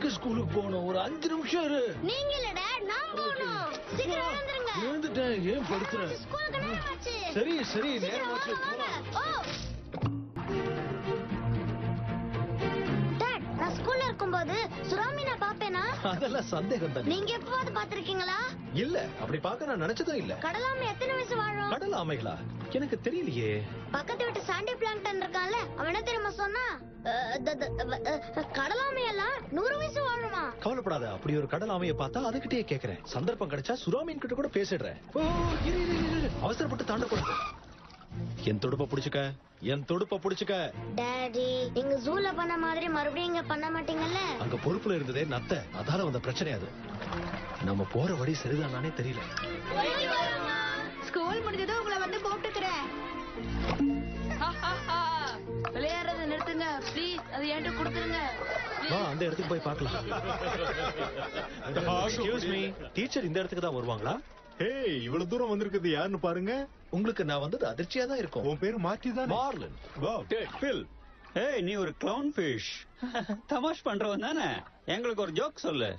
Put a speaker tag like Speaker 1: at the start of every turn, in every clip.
Speaker 1: எனக்கு ஸ்கூலுக்கு போகணும். ஒரு 5 நிமிஷம் இரு.
Speaker 2: நீங்க இல்ல டாட், நான் போகணும். சீக்கிரம் எழுந்திருங்க.
Speaker 1: எழுந்துட்டேன். ஏன் படுத்துற?
Speaker 2: ஸ்கூலுக்கு நேரம் ஆச்சு.
Speaker 1: சரி சரி, நேரம் ஆச்சு.
Speaker 2: டாட், நான் ஸ்கூல்ல இருக்கும்போது சுறாமி நான் பாப்பேனா?
Speaker 1: அதெல்லாம் சந்தேகம் தான்.
Speaker 2: நீங்க எப்பவாவது பாத்திருக்கீங்களா?
Speaker 1: இல்ல, அப்படி பார்க்க நான் நினைச்சதும் இல்ல.
Speaker 2: கடல் ஆமை எத்தனை வயசு வாழும்?
Speaker 1: கடல் ஆமைகளா? எனக்கு தெரியலையே.
Speaker 2: பக்கத்து வீட்டு சாண்டி பிளாங்டன் இருக்கான்ல, அவன் என்ன தெரியுமா சொன்னா? கடல் ஆமை எல்லாம் 100 வயசு வாழுமா?
Speaker 1: கவலைப்படாத, அப்படி ஒரு கடல் ஆமையை பார்த்தா அதுகிட்டயே கேக்குறேன். சந்தர்ப்பம் கிடைச்சா சுறாமீன் கிட்ட கூட பேசிடுறேன். ஓ, இரு இரு இரு, அவசரப்பட்டு தாண்டக்கூடாது. என் துடுப்ப புடிச்சுக்க, என் துடுப்ப புடிச்சுக்க.
Speaker 2: டாடி, நீங்க ஜூல பண்ண மாதிரி மறுபடியும் இங்க பண்ண மாட்டீங்கல்ல?
Speaker 1: அங்க பொறுப்புல இருந்ததே நத்த, அதால வந்த பிரச்சனை அது. நம்ம போற வழி சரிதானே தெரியல.
Speaker 2: ஸ்கூல் முடிஞ்சதும் உங்களை வந்து கூப்பிட்டுக்கிறேன்.
Speaker 3: விளையாடுறத நிறுத்துங்க ப்ளீஸ். அது என்கிட்ட கொடுத்துருங்க.
Speaker 1: வா, அந்த இடத்துக்கு போய் பார்க்கலாம். எக்ஸ்கியூஸ் மீ, டீச்சர் இந்த இடத்துக்கு தான் வருவாங்களா?
Speaker 4: ஏய், இவ்வளவு தூரம் வந்திருக்குது யாருன்னு பாருங்க.
Speaker 1: உங்களுக்கு நான் வந்தது அதிர்ச்சியா தான் இருக்கும்.
Speaker 4: உன் பேரு மார்ட்டி தானே?
Speaker 1: மார்லின்.
Speaker 4: பில்.
Speaker 5: ஏய், நீ ஒரு கிளவுன் ஃபிஷ். தமாஷ் பண்றவன் தானே? எங்களுக்கு ஒரு ஜோக் சொல்லு.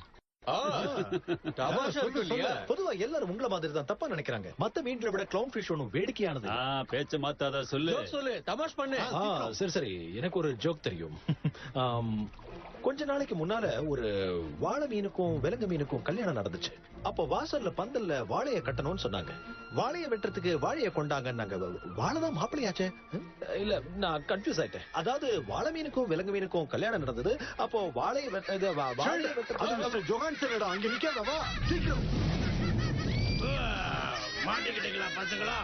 Speaker 1: பொதுவா எல்லாரும் உங்களை மாதிரி தான் தப்பா நினைக்கிறாங்க. மத்த மீன்களை விட கிளவுன் ஃபிஷ் ஒன்னும் வேடிக்கையானது.
Speaker 5: பேச்ச மாத்தாத, சொல்லு
Speaker 6: சொல்லு, தமாஷ் பண்ணு.
Speaker 1: சரி சரி, எனக்கு ஒரு ஜோக் தெரியும். கொஞ்ச நாளைக்கு முன்னால ஒரு வாழை மீனுக்கும் விலங்கு மீனுக்கும் கல்யாணம் நடந்துச்சு. அப்போ வாசல்ல பந்தல்ல வாழைய கட்டணும்னு சொன்னாங்க. வாழைய வெட்டுறதுக்கு வாழைய கொண்டாங்க. வாழைதான் மாப்பிள்ளையாச்சே. இல்ல, நான் கன்ஃபியூஸ் ஆயிட்டேன். அதாவது வாழை மீனுக்கும் விலங்கு மீனுக்கும் கல்யாணம் நடந்தது. அப்போ வாழைய வெட்டுறது
Speaker 4: ஜோகான்சன் அங்க நிக்காதவா, சீக்கிரம்.
Speaker 6: மாட்டிக்கிட்டீங்களா பசங்களா?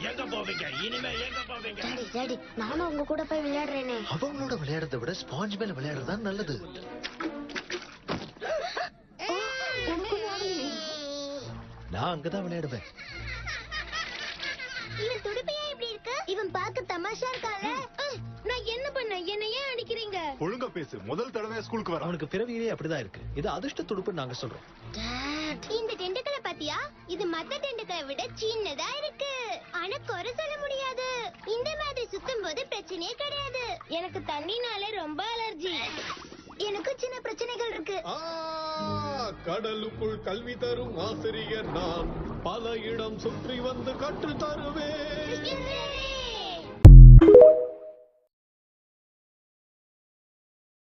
Speaker 6: எங்க போவீங்க இனிமே? எங்க போவீங்க?
Speaker 2: டாடி டாடி, நானும் உங்க கூட போய் விளையாடுறேனே.
Speaker 1: அவங்களோட விளையாடுறதை விட ஸ்பாஞ்ச் மேல விளையாடுறதுதான் நல்லது. நான் அங்கதான் விளையாடுவேன்.
Speaker 2: இவன் துடுப்பையா இப்படி இருக்கு? இவன் பார்க்க தமாஷா இருக்கால. நான் என்ன பண்ண? என்ன ஏன் அடிக்கிறீங்க?
Speaker 4: ஒழுங்கா பேசு. முதல் தடவை ஸ்கூலுக்கு வர.
Speaker 1: அவனுக்கு பிறவியிலே அப்படிதான் இருக்கு. இது அதிர்ஷ்ட துடுப்பு நாங்க சொல்றோம்.
Speaker 2: டாட், இந்த டெண்டுக்களை பாத்தியா? இது மத்த டெண்டுக்களை விட சின்னதா இருக்கு. ஆனா குறை சொல்ல முடியாது. இந்த மாதிரி சுத்தும் போது பிரச்சனையே கிடையாது. எனக்கு தண்ணினாலே ரொம்ப அலர்ஜி. எனக்கு சின்ன பிரச்சனைகள் இருக்கு.
Speaker 6: கடலுக்குள் கல்வி தரும் ஆசிரியர் நான். பல இடம் சுற்றி வந்து கற்று தருவேன்.